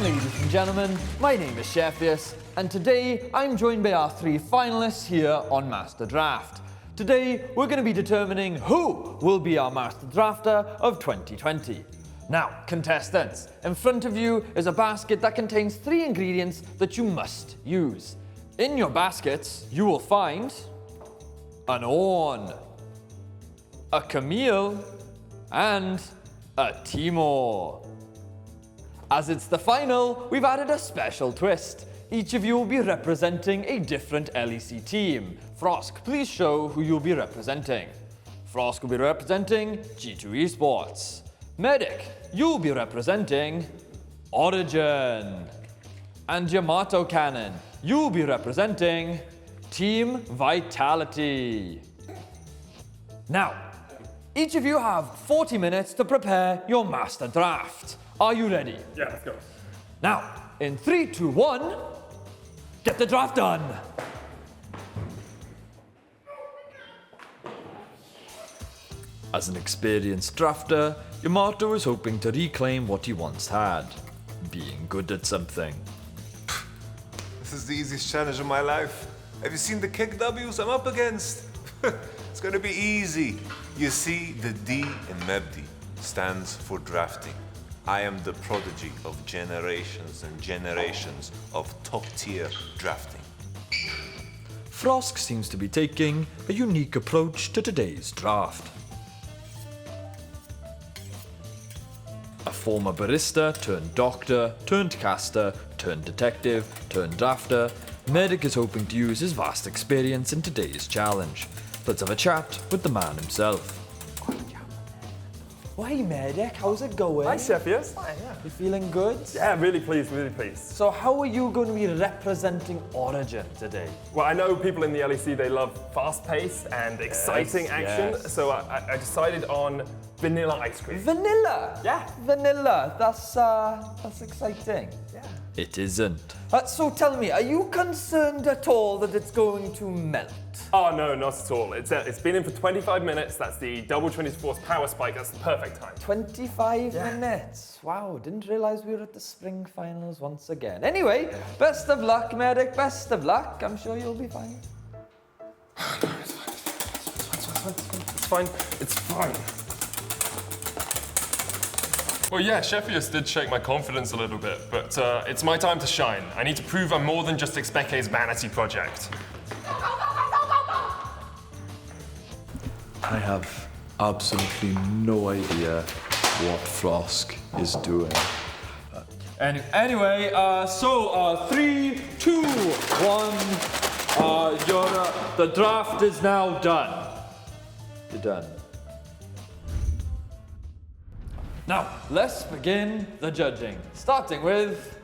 ladies and gentlemen, my name is Sheffius, and today I'm joined by our 3 finalists here on Master Draft. Today, we're going to be determining who will be our Master Drafter of 2020. Now, contestants, in front of you is a basket that contains 3 ingredients that you must use. In your baskets, you will find an Ornn, a Camille, and a Timor. As it's the final, we've added a special twist. Each of you will be representing a different LEC team. Frosk, please show who you'll be representing. Frosk will be representing G2 Esports. Medic, you'll be representing Origin. And Yamato Cannon, you'll be representing Team Vitality. Now, each of you have 40 minutes to prepare your Master Draft. Are you ready? Yeah, let's go. Now, in 3, 2, 1, get the draft done. As an experienced drafter, Yamato is hoping to reclaim what he once had, being good at something. This is the easiest challenge of my life. Have you seen the kick W's I'm up against? It's gonna be easy. You see, the D in MEBD stands for drafting. I am the prodigy of generations and generations of top-tier drafting. Frosk seems to be taking a unique approach to today's draft. A former barista turned doctor, turned caster, turned detective, turned drafter, Medic is hoping to use his vast experience in today's challenge. Let's have a chat with the man himself. Well, hey Medic, how's it going? Hi, Sheffius. Hi, yeah. You feeling good? Yeah, really pleased, really pleased. So how are you going to be representing Origin today? Well, I know people in the LEC, they love fast-paced and exciting action, yes. so I decided on vanilla ice cream. Vanilla? Yeah. Vanilla, that's exciting. Yeah. It isn't. So tell me, are you concerned at all that it's going to melt? Oh, no, not at all. It's been in for 25 minutes. That's the double 24 power spike. That's the perfect time. 25 minutes. Wow, didn't realize we were at the spring finals once again. Anyway, best of luck, Medic. Best of luck. I'm sure you'll be fine. It's fine. It's fine. Well, yeah, Sheffius did shake my confidence a little bit, but it's my time to shine. I need to prove I'm more than just Xbeke's vanity project. I have absolutely no idea what Frosk is doing. Anyway, 3, 2, 1. The draft is now done. You're done. Now, let's begin the judging. Starting with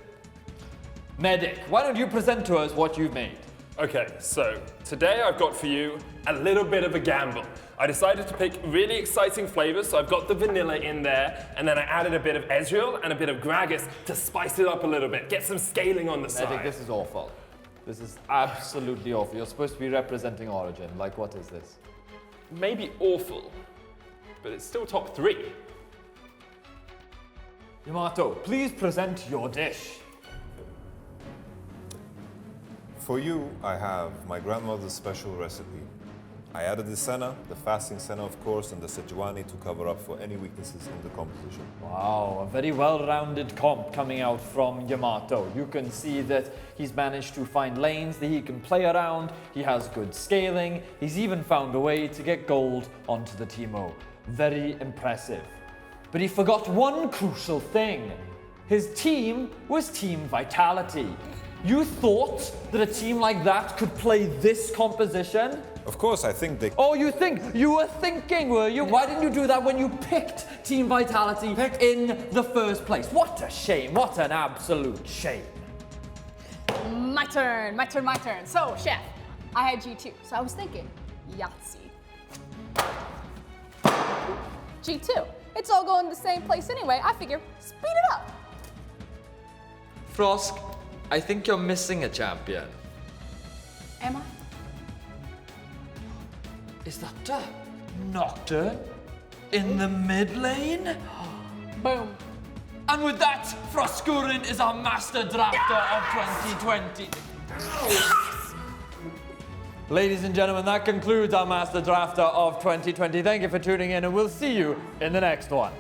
Medic. Why don't you present to us what you've made? Okay, so today I've got for you a little bit of a gamble. I decided to pick really exciting flavors, so I've got the vanilla in there, and then I added a bit of Ezreal and a bit of Gragas to spice it up a little bit, get some scaling on the side. Medic, this is awful. This is absolutely awful. You're supposed to be representing Origin. Like, what is this? Maybe awful, but it's still top 3. Yamato, please present your dish. For you, I have my grandmother's special recipe. I added the Senna, the fasting Senna of course, and the Sejuani to cover up for any weaknesses in the composition. Wow, a very well-rounded comp coming out from Yamato. You can see that he's managed to find lanes that he can play around, he has good scaling, he's even found a way to get gold onto the Teemo. Very impressive. But he forgot one crucial thing. His team was Team Vitality. You thought that a team like that could play this composition? Of course, I think they... Oh, you were thinking, were you? Why didn't you do that when you picked Team Vitality in the first place? What a shame, what an absolute shame. My turn. So, Chef, I had G2, so I was thinking, Yahtzee. G2, it's all going to the same place anyway. I figure, speed it up. Frosk, I think you're missing a champion. Am I? Is that Nocturne in the mid lane? Boom. A And with that, Froskurinn is our Master Drafter of 2020. Ladies and gentlemen, that concludes our Master Drafter of 2020. Thank you for tuning in, and we'll see you in the next one.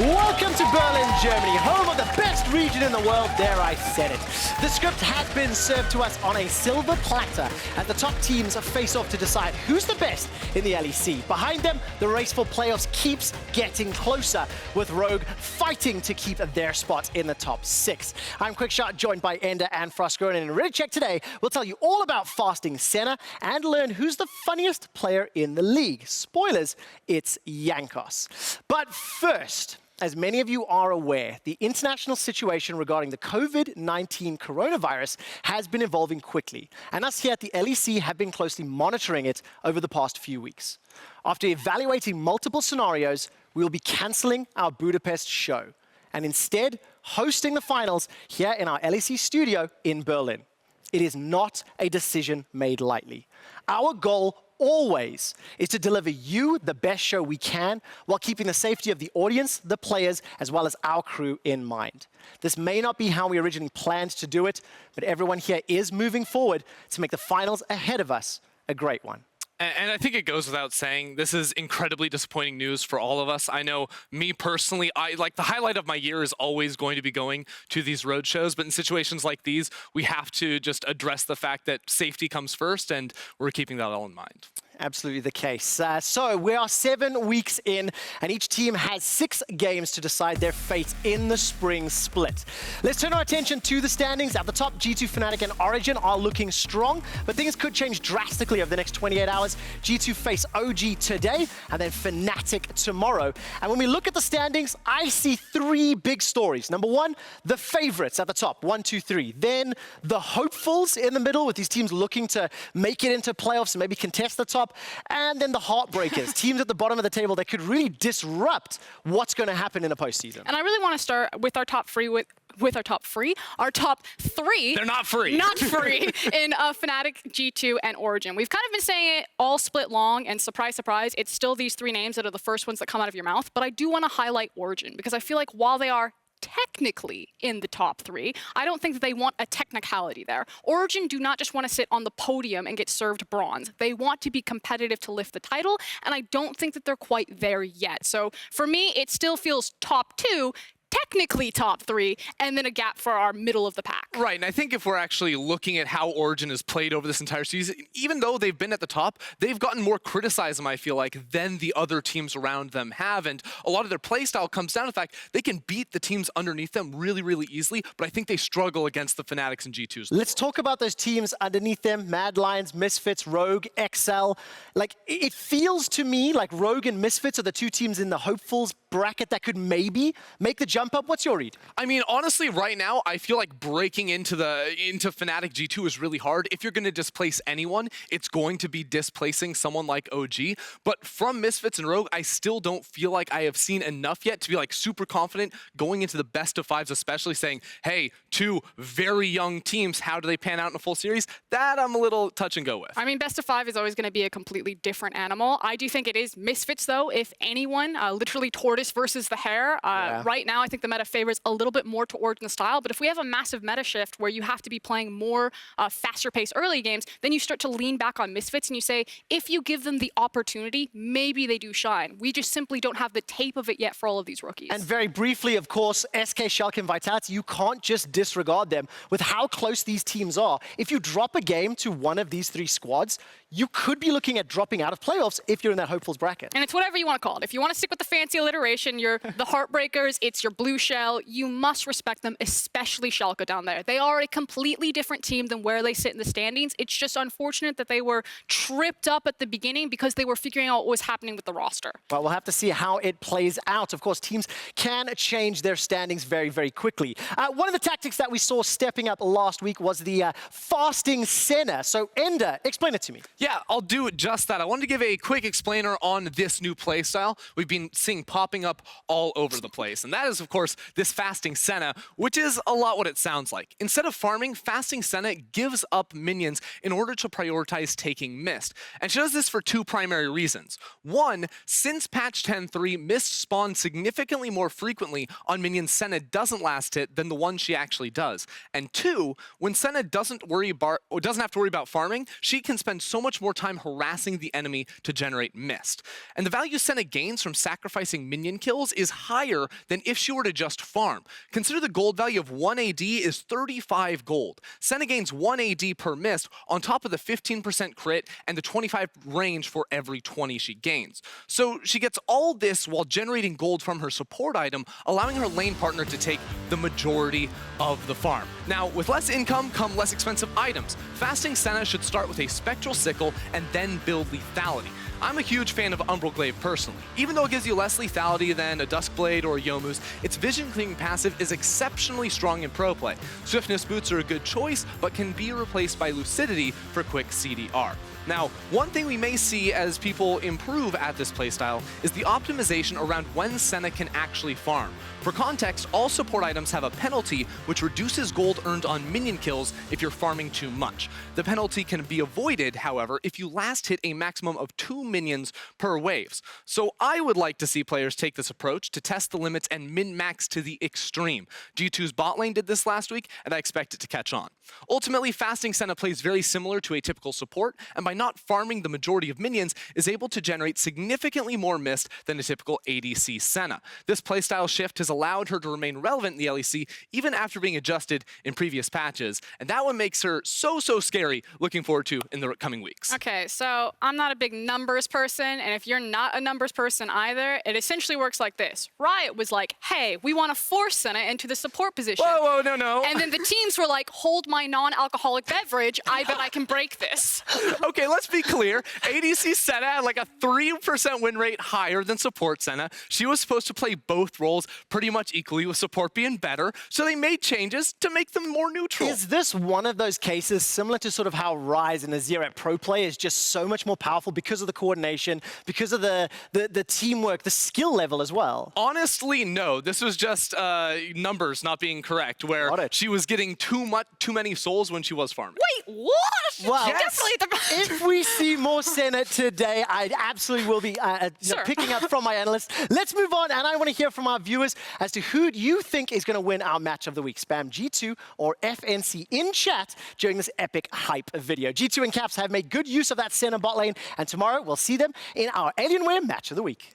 Welcome to Berlin, Germany, home of the best region in the world, dare I said it. The script has been served to us on a silver platter as the top teams face off to decide who's the best in the LEC. Behind them, the race for playoffs keeps getting closer, with Rogue fighting to keep their spot in the top 6. I'm Quickshot, joined by Ender and Froskurinn, and in Ready Check today, we'll tell you all about fasting Senna and learn who's the funniest player in the league. Spoilers, it's Jankos. But first, as many of you are aware, the international situation regarding the COVID-19 coronavirus has been evolving quickly, and us here at the LEC have been closely monitoring it over the past few weeks. After evaluating multiple scenarios, we will be cancelling our Budapest show and instead hosting the finals here in our LEC studio in Berlin. It is not a decision made lightly. Our goal always is to deliver you the best show we can while keeping the safety of the audience, the players, as well as our crew in mind. This may not be how we originally planned to do it, but everyone here is moving forward to make the finals ahead of us a great one. And I think it goes without saying, this is incredibly disappointing news for all of us. I know, me personally, the highlight of my year is always going to be going to these road shows, but in situations like these, we have to just address the fact that safety comes first, and we're keeping that all in mind. Absolutely the case. So we are 7 weeks in, and each team has 6 games to decide their fate in the spring split. Let's turn our attention to the standings. At the top, G2, Fnatic, and Origin are looking strong, but things could change drastically over the next 28 hours. G2 face OG today, and then Fnatic tomorrow. And when we look at the standings, I see 3 big stories. Number 1, the favorites at the top, 1, 2, 3. Then the hopefuls in the middle, with these teams looking to make it into playoffs and maybe contest the top. And then the heartbreakers, teams at the bottom of the table that could really disrupt what's going to happen in the postseason. And I really want to start with our top three, our top 3. They're not free. Not free in Fnatic, G2, and Origin. We've kind of been saying it all split long, and surprise, surprise, it's still these 3 names that are the first ones that come out of your mouth. But I do want to highlight Origin, because I feel like while they are technically in the top 3, I don't think that they want a technicality there. Origin do not just want to sit on the podium and get served bronze. They want to be competitive to lift the title, and I don't think that they're quite there yet. So for me, it still feels top 2, technically top 3, and then a gap for our middle of the pack. Right, and I think if we're actually looking at how Origin has played over this entire season, even though they've been at the top, they've gotten more criticism, I feel like, than the other teams around them have, and a lot of their play style comes down to the fact they can beat the teams underneath them really, really easily, but I think they struggle against the Fnatics and G2s. Let's talk about those teams underneath them, Mad Lions, Misfits, Rogue, XL. Like, it feels to me like Rogue and Misfits are the 2 teams in the hopefuls bracket that could maybe make the jump up. What's your read? I mean, honestly, right now, I feel like breaking into Fnatic G2 is really hard. If you're going to displace anyone, it's going to be displacing someone like OG. But from Misfits and Rogue, I still don't feel like I have seen enough yet to be like super confident going into the best of 5s, especially saying, hey, 2 very young teams, how do they pan out in a full series? That I'm a little touch and go with. I mean, best of 5 is always going to be a completely different animal. I do think it is Misfits, though, if anyone, literally tortoise versus the hare. Right now, I think the the meta favors a little bit more to Origin style, but if we have a massive meta shift where you have to be playing more faster-paced early games, then you start to lean back on Misfits and you say, if you give them the opportunity, maybe they do shine. We just simply don't have the tape of it yet for all of these rookies. And very briefly, of course, SK, Schalke, and Vitality, you can't just disregard them with how close these teams are. If you drop a game to one of these three squads, you could be looking at dropping out of playoffs if you're in that hopefuls bracket. And it's whatever you want to call it. If you want to stick with the fancy alliteration, you're the Heartbreakers, it's your Blue Shell, you must respect them, especially Schalke down there. They are a completely different team than where they sit in the standings. It's just unfortunate that they were tripped up at the beginning because they were figuring out what was happening with the roster. Well, we'll have to see how it plays out. Of course, teams can change their standings very, very quickly. One of the tactics that we saw stepping up last week was the fasting Senna. So, Ender, explain it to me. Yeah, I'll do just that. I wanted to give a quick explainer on this new playstyle we've been seeing popping up all over the place. And that is, of course, this fasting Senna, which is a lot what it sounds like. Instead of farming, fasting Senna gives up minions in order to prioritize taking Mist. And she does this for two primary reasons. One, since patch 10.3, Mist spawns significantly more frequently on minions Senna doesn't last hit than the one she actually does. And two, when Senna doesn't have to worry about farming, she can spend so much more time harassing the enemy to generate Mist. And the value Senna gains from sacrificing minion kills is higher than if she were to just farm. Consider the gold value of 1 AD is 35 gold. Senna gains 1 AD per Mist on top of the 15% crit and the 25 range for every 20 she gains. So she gets all this while generating gold from her support item, allowing her lane partner to take the majority of the farm. Now, with less income come less expensive items. Fasting Senna should start with a Spectral Sickle and then build lethality. I'm a huge fan of Umbral Glaive personally. Even though it gives you less lethality than a Duskblade or a Youmuu's, its vision cleaning passive is exceptionally strong in pro play. Swiftness boots are a good choice, but can be replaced by Lucidity for quick CDR. Now, one thing we may see as people improve at this playstyle is the optimization around when Senna can actually farm. For context, all support items have a penalty which reduces gold earned on minion kills if you're farming too much. The penalty can be avoided, however, if you last hit a maximum of 2 minions per waves. So I would like to see players take this approach to test the limits and min-max to the extreme. G2's bot lane did this last week, and I expect it to catch on. Ultimately, fasting Senna plays very similar to a typical support, and by not farming the majority of minions, is able to generate significantly more Mist than a typical ADC Senna. This playstyle shift has allowed her to remain relevant in the LEC even after being adjusted in previous patches, and that one makes her so scary looking forward to in the coming weeks. Okay, so I'm not a big numbers person, and if you're not a numbers person either, it essentially works like this. Riot was like, hey, we want to force Senna into the support position. Whoa, no. And then the teams were like, hold my non-alcoholic beverage, I bet I can break this. Okay, let's be clear. ADC Senna had like a 3% win rate higher than support Senna. She was supposed to play both roles pretty much equally, with support being better, so they made changes to make them more neutral. Is this one of those cases similar to sort of how Ryze and Azir at pro play is just so much more powerful because of the coordination, because of the teamwork, the skill level as well? Honestly, no. This was just numbers not being correct, where she was getting too many souls when she was farming. Wait, what? Well, Definitely if we see more Senna today, I absolutely will be picking up from my analysts. Let's move on, and I want to hear from our viewers as to who do you think is going to win our match of the week. Spam G2 or FNC in chat during this epic hype video. G2 and Caps have made good use of that Senna bot lane, and tomorrow we'll see them in our Alienware match of the week.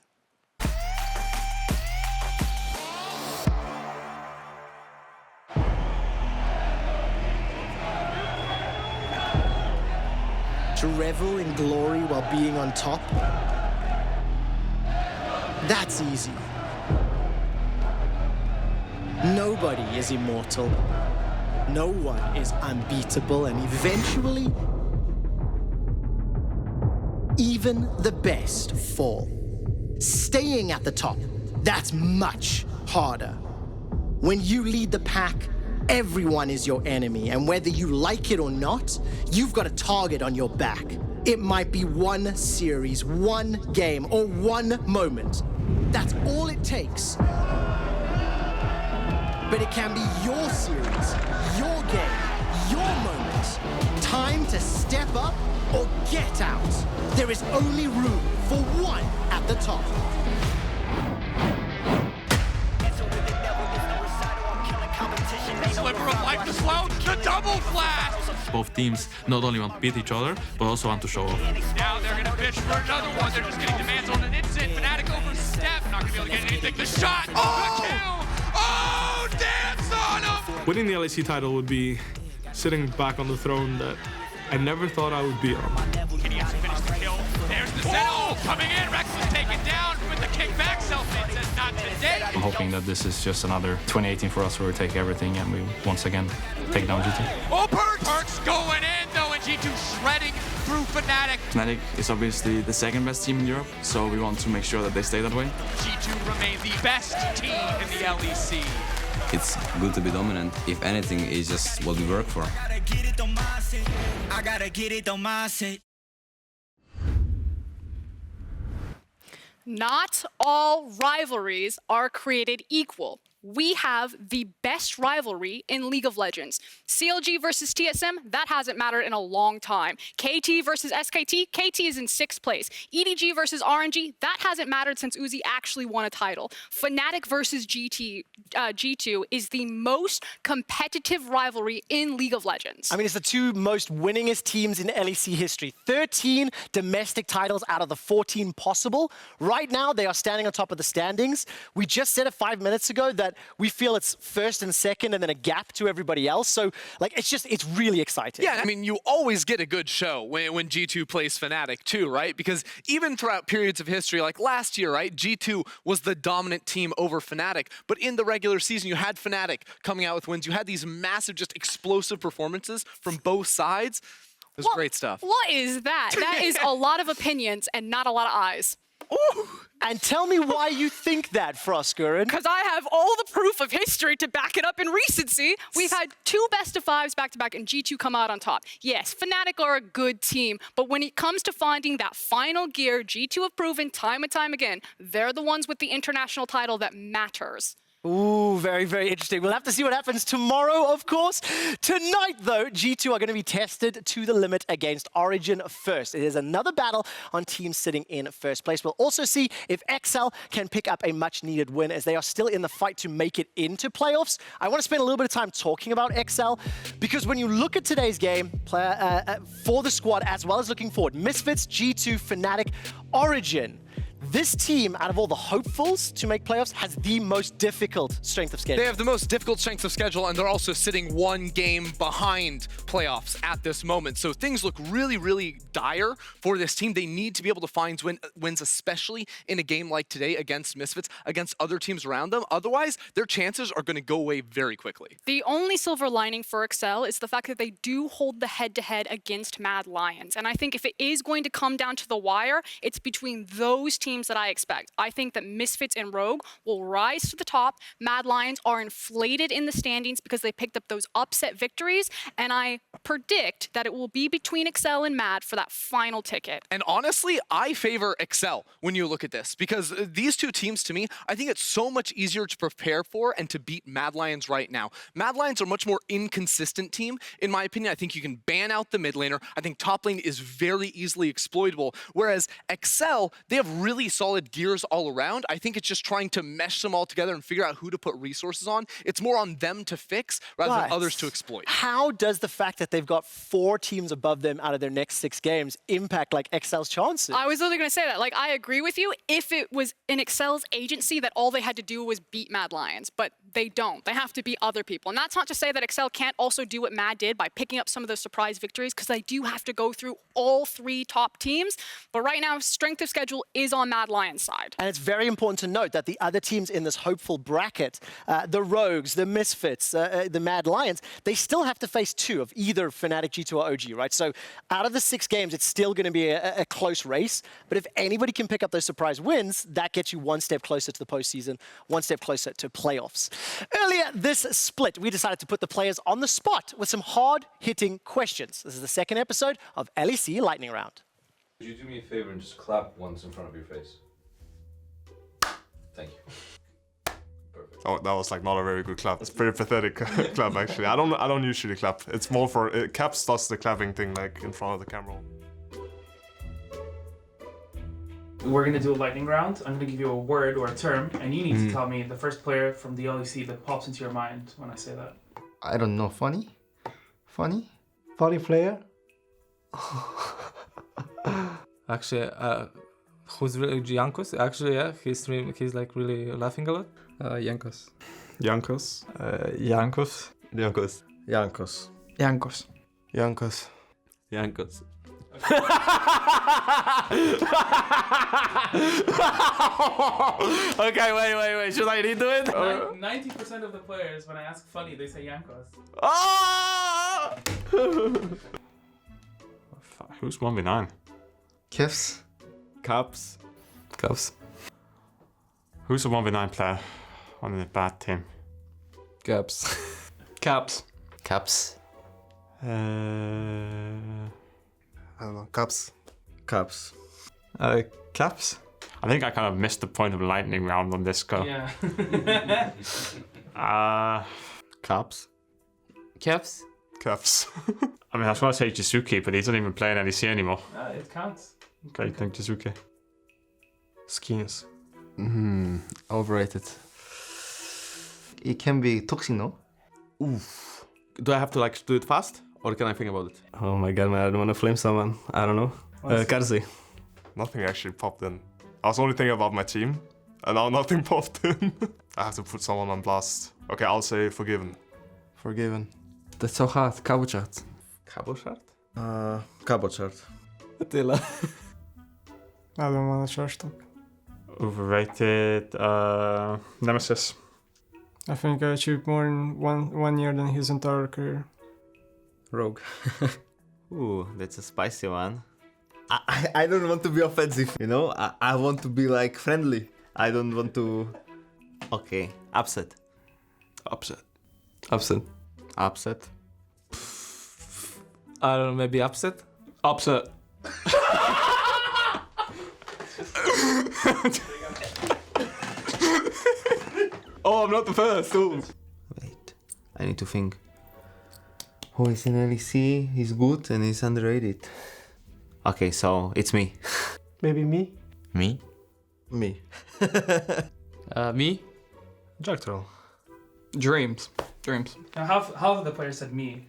To revel in glory while being on top, that's easy. Nobody is immortal. No one is unbeatable, and eventually, even the best fall. Staying at the top, that's much harder. When you lead the pack, everyone is your enemy, and whether you like it or not, you've got a target on your back. It might be one series, one game, or one moment. That's all it takes. But it can be your series, your game, your moment. Time to step up or get out. There is only room for one at the top. sliver of life as well. The double flash. Both teams not only want to beat each other, but also want to show off. Now they're going to pitch for another one. They're just getting demands on an instant. Fnatic over Steph. Not going to be able to get anything. The shot. Oh! The kill. Oh, dance on him. Winning the LEC title would be sitting back on the throne that I never thought I would be on. Can he actually finish the kill? There's the Senna coming in. Rex is taken down with the kickback. Selfie says not today. I'm hoping that this is just another 2018 for us where we take everything and we once again take down G2. Oh, Perks going in though, and G2 shredding through Fnatic. Fnatic is obviously the second best team in Europe, so we want to make sure that they stay that way. G2 remain the best team in the LEC. It's good to be dominant. If anything, it's just what we work for. I gotta get it on my set. Not all rivalries are created equal. We have the best rivalry in League of Legends. CLG versus TSM, that hasn't mattered in a long time. KT versus SKT, KT is in 6th place. EDG versus RNG, that hasn't mattered since Uzi actually won a title. Fnatic versus G2 is the most competitive rivalry in League of Legends. I mean, it's the two most winningest teams in LEC history. 13 domestic titles out of the 14 possible. Right now, they are standing on top of the standings. We just said it 5 minutes ago that we feel it's first and second and then a gap to everybody else. So, like, it's really exciting. Yeah, I mean, you always get a good show when G2 plays Fnatic too, right? Because even throughout periods of history, like last year, right, G2 was the dominant team over Fnatic. But in the regular season, you had Fnatic coming out with wins. You had these massive, just explosive performances from both sides. It was great stuff. What is that? That is a lot of opinions and not a lot of eyes. Ooh. And tell me why you think that, Froskurinn. Because I have all the proof of history to back it up in recency. We've had 2 best-of-5s back-to-back and G2 come out on top. Yes, Fnatic are a good team, but when it comes to finding that final gear, G2 have proven time and time again, they're the ones with the international title that matters. Ooh, very, very interesting. We'll have to see what happens tomorrow, of course. Tonight, though, G2 are going to be tested to the limit against Origin first. It is another battle on teams sitting in first place. We'll also see if XL can pick up a much-needed win as they are still in the fight to make it into playoffs. I want to spend a little bit of time talking about XL because when you look at today's game for the squad as well as looking forward, Misfits, G2, Fnatic, Origin, this team, out of all the hopefuls to make playoffs, has the most difficult strength of schedule. They have the most difficult strength of schedule, and they're also sitting 1 game behind playoffs at this moment. So things look really, really dire for this team. They need to be able to find wins, especially in a game like today against Misfits, against other teams around them. Otherwise, their chances are going to go away very quickly. The only silver lining for Excel is the fact that they do hold the head-to-head against Mad Lions. And I think if it is going to come down to the wire, it's between those teams that I expect. I think that Misfits and Rogue will rise to the top. Mad Lions are inflated in the standings because they picked up those upset victories, and I predict that it will be between Excel and Mad for that final ticket. And honestly, I favor Excel when you look at this because these two teams, to me, I think it's so much easier to prepare for and to beat Mad Lions right now. Mad Lions are a much more inconsistent team. In my opinion, I think you can ban out the mid laner. I think top lane is very easily exploitable, whereas Excel, they have really solid gears all around. I think it's just trying to mesh them all together and figure out who to put resources on. It's more on them to fix rather than others to exploit. How does the fact that they've got 4 teams above them out of their next 6 games impact like Excel's chances? I was literally going to say that. Like, I agree with you if it was in Excel's agency that all they had to do was beat Mad Lions, but they don't. They have to beat other people. And that's not to say that Excel can't also do what Mad did by picking up some of those surprise victories, because they do have to go through all 3 top teams. But right now, strength of schedule is on Mad Lions' side. And it's very important to note that the other teams in this hopeful bracket, the Rogues, the Misfits, the Mad Lions, they still have to face 2 of either Fnatic, G2, or OG, right? So out of the 6 games, it's still going to be a close race. But if anybody can pick up those surprise wins, that gets you 1 step closer to the postseason, 1 step closer to playoffs. Earlier this split, we decided to put the players on the spot with some hard-hitting questions. This is the 2nd episode of LEC Lightning Round. Could you do me a favor and just clap once in front of your face? Thank you. Perfect. Oh, that was like not a very good clap. It's pretty pathetic clap actually. I don't usually clap. It's more for Caps does the clapping thing like in front of the camera. We're gonna do a lightning round. I'm gonna give you a word or a term, and you need to tell me the first player from the LEC that pops into your mind when I say that. I don't know. Funny? Funny player? Actually, who's really Jankos? Actually, yeah, he's like really laughing a lot. Jankos. Jankos. Jankos. Jankos. Jankos. Jankos. Jankos. Jankos. Okay, wait. Should I redo it? 90% of the players, when I ask funny, they say Yankos. Oh! Who's 1v9? Kevs. Caps. Caps. Who's a 1v9 player on a bad team? Caps. Caps. Caps. I don't know. Caps. Caps. Caps. I think I kind of missed the point of lightning round on this go. Yeah. Caps. Caps. Caps. I mean, I was going to say Jizuki, but he's not even playing LEC anymore. It counts. Okay, you think Jizuki? Skins. Overrated. It can be toxic, no? Oof. Do I have to like do it fast? Or can I think about it? Oh my god, man, I don't want to flame someone. I don't know. Karzi. Nothing actually popped in. I was only thinking about my team, and now nothing popped in. I have to put someone on blast. Okay, I'll say Forgiven. Forgiven. That's so hard. Kabuchart. Kabuchart? Kabuchart. Attila. I don't want to trash talk. Overrated. Nemesis. I think I achieved more in one year than his entire career. Rogue. Ooh, that's a spicy one. I don't want to be offensive, you know? I want to be like friendly. I don't want to... Okay, upset. Upset. Upset. Upset. I don't know, maybe upset? Upset. Oh, I'm not the first. Ooh. Wait, I need to think. Who is in LEC? He's good and he's underrated. Okay, so it's me. Maybe me? Me? Me. Me? Jack Troll. Dreams. Now, half of the players said me.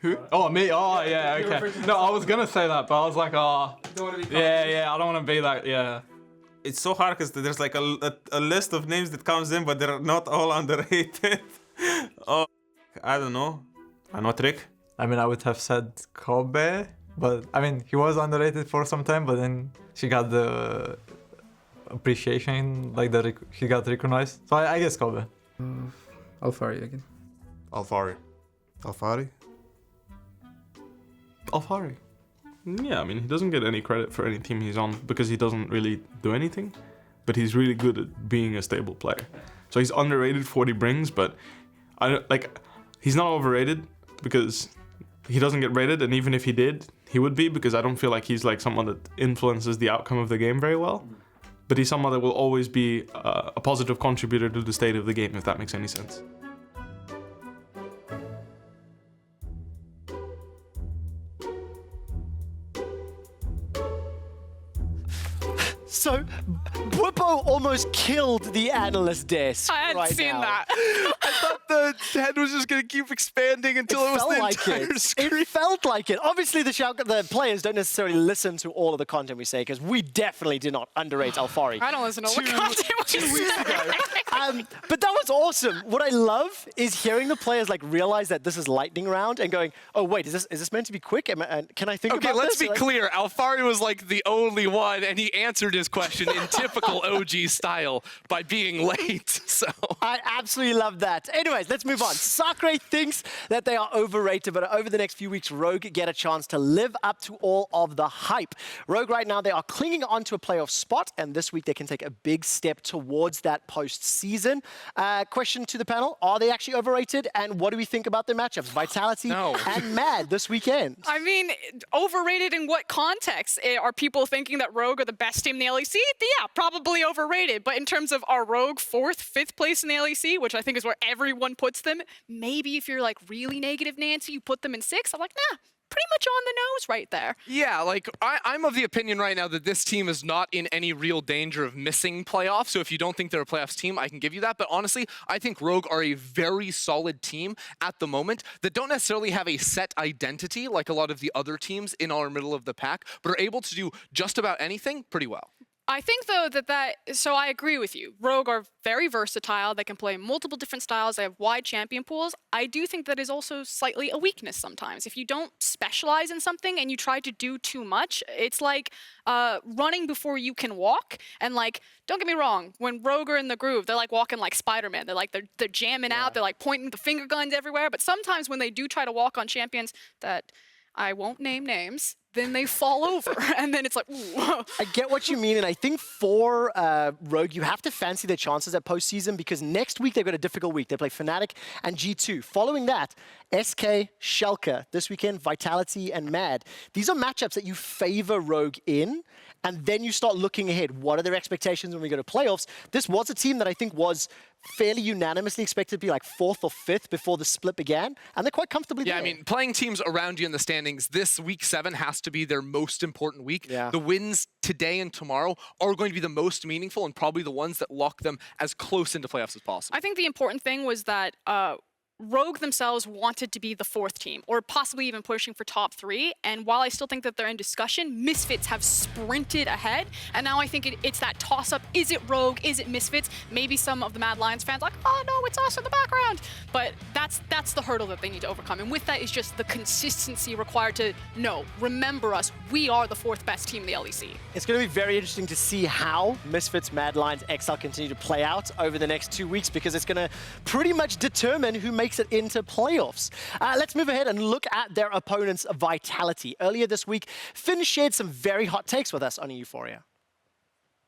Who? Oh, me? Oh, yeah, okay. No, I was gonna say that, but I was like, oh. Don't want to be Yeah, I don't want to be that, yeah. It's so hard because there's like a list of names that comes in, but they're not all underrated. Oh, I don't know. I know Trick. I mean, I would have said Kobe, but I mean, he was underrated for some time, but then she got the appreciation, like he got recognized. So I guess Kobe. Alfari again. Alfari. Yeah, I mean, he doesn't get any credit for any team he's on because he doesn't really do anything, but he's really good at being a stable player. So he's underrated for what he brings, but he's not overrated because he doesn't get rated, and even if he did, he would be, because I don't feel like he's like someone that influences the outcome of the game very well. But he's someone that will always be a positive contributor to the state of the game, if that makes any sense. So, Bwippo almost killed the analyst desk. I hadn't seen that. I thought the head was just going to keep expanding until it was the entire screen. It felt like it. Obviously, the players don't necessarily listen to all of the content we say, because we definitely did not underrate Alfari. I don't listen to all the content we 2 weeks ago. But that was awesome. What I love is hearing the players like realize that this is lightning round and going, oh wait, is this meant to be quick? Can I think about this? Okay, let's be clear. Alfari was like the only one, and he answered his question in typical OG style by being late. So I absolutely love that. Anyways, let's move on. Sakre thinks that they are overrated, but over the next few weeks, Rogue get a chance to live up to all of the hype. Rogue right now, they are clinging on to a playoff spot, and this week they can take a big step towards that postseason. Question to the panel, are they actually overrated? And what do we think about their matchups? Vitality and Mad this weekend. I mean, overrated in what context? Are people thinking that Rogue are the best team in the LEC? Yeah, probably overrated. But in terms of our Rogue 4th, 5th place in the LEC, which I think is where everyone puts them, maybe if you're like really negative Nancy, you put them in 6th. I'm like, nah, pretty much on the nose right there. Yeah, like I'm of the opinion right now that this team is not in any real danger of missing playoffs. So if you don't think they're a playoffs team, I can give you that. But honestly, I think Rogue are a very solid team at the moment that don't necessarily have a set identity like a lot of the other teams in our middle of the pack, but are able to do just about anything pretty well. I think, though, so I agree with you. Rogue are very versatile. They can play multiple different styles. They have wide champion pools. I do think that is also slightly a weakness sometimes. If you don't specialize in something and you try to do too much, it's like running before you can walk. And like, don't get me wrong, when Rogue are in the groove, they're like walking like Spider-Man. They're jamming out. They're like pointing the finger guns everywhere. But sometimes when they do try to walk on champions that I won't name names, then they fall over, and then it's like, ooh. I get what you mean, and I think for Rogue, you have to fancy their chances at postseason because next week they've got a difficult week. They play Fnatic and G2. Following that, SK, Schalke. This weekend, Vitality and Mad. These are matchups that you favor Rogue in, and then you start looking ahead. What are their expectations when we go to playoffs? This was a team that I think was fairly unanimously expected to be like 4th or 5th before the split began, and they're quite comfortably there. I mean, playing teams around you in the standings, this week 7 has to be their most important week. The wins today and tomorrow are going to be the most meaningful and probably the ones that lock them as close into playoffs as possible. I think the important thing was that Rogue themselves wanted to be the 4th team, or possibly even pushing for top 3. And while I still think that they're in discussion, Misfits have sprinted ahead. And now I think it's that toss-up. Is it Rogue? Is it Misfits? Maybe some of the Mad Lions fans are like, oh no, it's us in the background. But that's the hurdle that they need to overcome. And with that is just the consistency required to, no, remember us. We are the 4th best team in the LEC. It's going to be very interesting to see how Misfits, Mad Lions, XL continue to play out over the next 2 weeks because it's going to pretty much determine who makes it into playoffs. Let's move ahead and look at their opponent's Vitality. Earlier this week, Finn shared some very hot takes with us on Euphoria.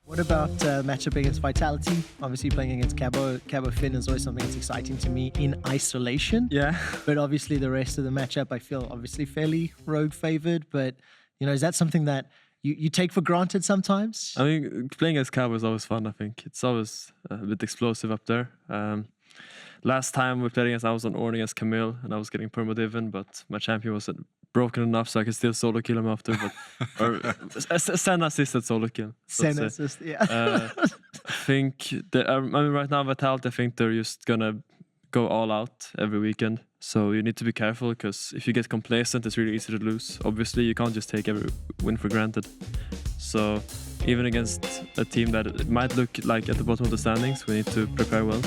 What about matchup against Vitality? Obviously playing against Cabo Finn is always something that's exciting to me in isolation. Yeah. But obviously the rest of the matchup, I feel obviously fairly Rogue favored. But, you know, is that something that you take for granted sometimes? I mean, playing against Cabo is always fun, I think. It's always a bit explosive up there. Last time we played against, I was on Orn against Camille, and I was getting perma-diven, but my champion wasn't broken enough, so I could still solo kill him after. But or Senna assisted solo kill. Senna assist, yeah. I think I mean, right now Vitality, I think they're just gonna go all out every weekend. So you need to be careful because if you get complacent, it's really easy to lose. Obviously, you can't just take every win for granted. So even against a team that it might look like at the bottom of the standings, we need to prepare well.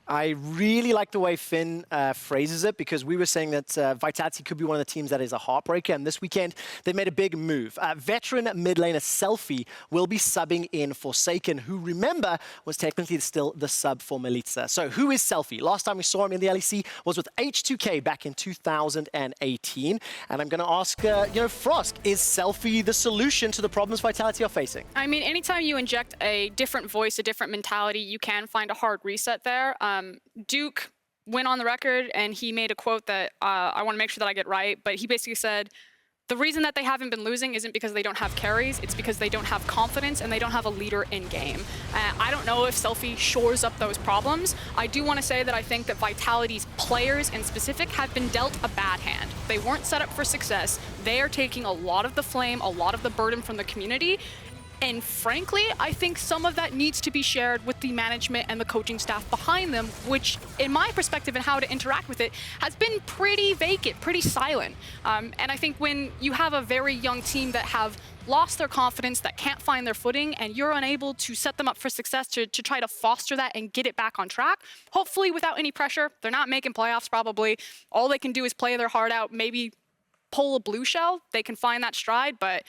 I really like the way Finn phrases it because we were saying that Vitality could be one of the teams that is a heartbreaker, and this weekend they made a big move. Veteran mid laner Selfie will be subbing in Forsaken, who, remember, was technically still the sub for Melitza. So who is Selfie? Last time we saw him in the LEC was with H2K back in 2018, and I'm going to ask, Frosk, is Selfie the solution to the problems Vitality are facing? I mean, anytime you inject a different voice, a different mentality, you can find a hard reset there. Duke went on the record and he made a quote that I want to make sure that I get right, but he basically said, the reason that they haven't been losing isn't because they don't have carries, it's because they don't have confidence and they don't have a leader in game. I don't know if Selfie shores up those problems. I do want to say that I think that Vitality's players in specific have been dealt a bad hand. They weren't set up for success. They are taking a lot of the flame, a lot of the burden from the community. And frankly, I think some of that needs to be shared with the management and the coaching staff behind them, which, in my perspective and how to interact with it, has been pretty vacant, pretty silent. And I think when you have a very young team that have lost their confidence, that can't find their footing, and you're unable to set them up for success to try to foster that and get it back on track, hopefully without any pressure. They're not making playoffs probably. All they can do is play their heart out, maybe pull a blue shell. They can find that stride, but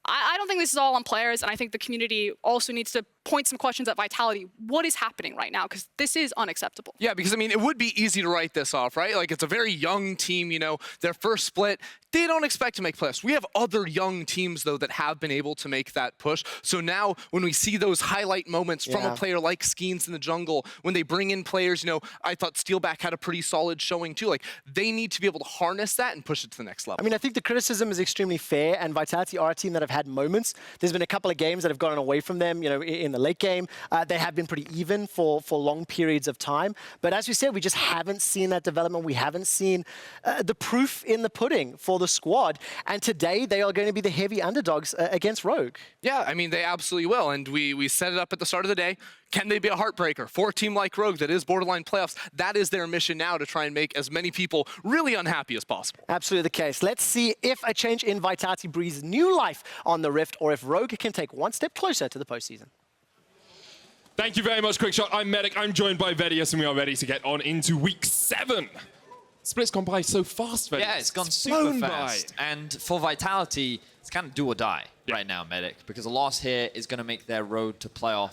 I don't think this is all on players, and I think the community also needs to point some questions at Vitality. What is happening right now? Because this is unacceptable. Yeah, because, I mean, it would be easy to write this off, right? Like, it's a very young team, their first split. They don't expect to make playoffs. We have other young teams, though, that have been able to make that push. So now, when we see those highlight moments from a player like Skeens in the jungle, when they bring in players, I thought Steelback had a pretty solid showing, too. Like, they need to be able to harness that and push it to the next level. I mean, I think the criticism is extremely fair, and Vitality are a team that have had moments. There's been a couple of games that have gotten away from them, in the late game. They have been pretty even for long periods of time. But as we said, we just haven't seen that development. We haven't seen the proof in the pudding for the squad. And today, they are going to be the heavy underdogs against Rogue. Yeah, I mean, they absolutely will. And we set it up at the start of the day. Can they be a heartbreaker for a team like Rogue that is borderline playoffs? That is their mission now, to try and make as many people really unhappy as possible. Absolutely the case. Let's see if a change in Vitality breathes new life on the Rift, or if Rogue can take one step closer to the postseason. Thank you very much, Quickshot. I'm Medic. I'm joined by VODs, and we are ready to get on into week 7. Split's gone by so fast, VODs. Yeah, it's gone super fast. And for Vitality, it's kind of do or die right now, Medic, because a loss here is going to make their road to playoffs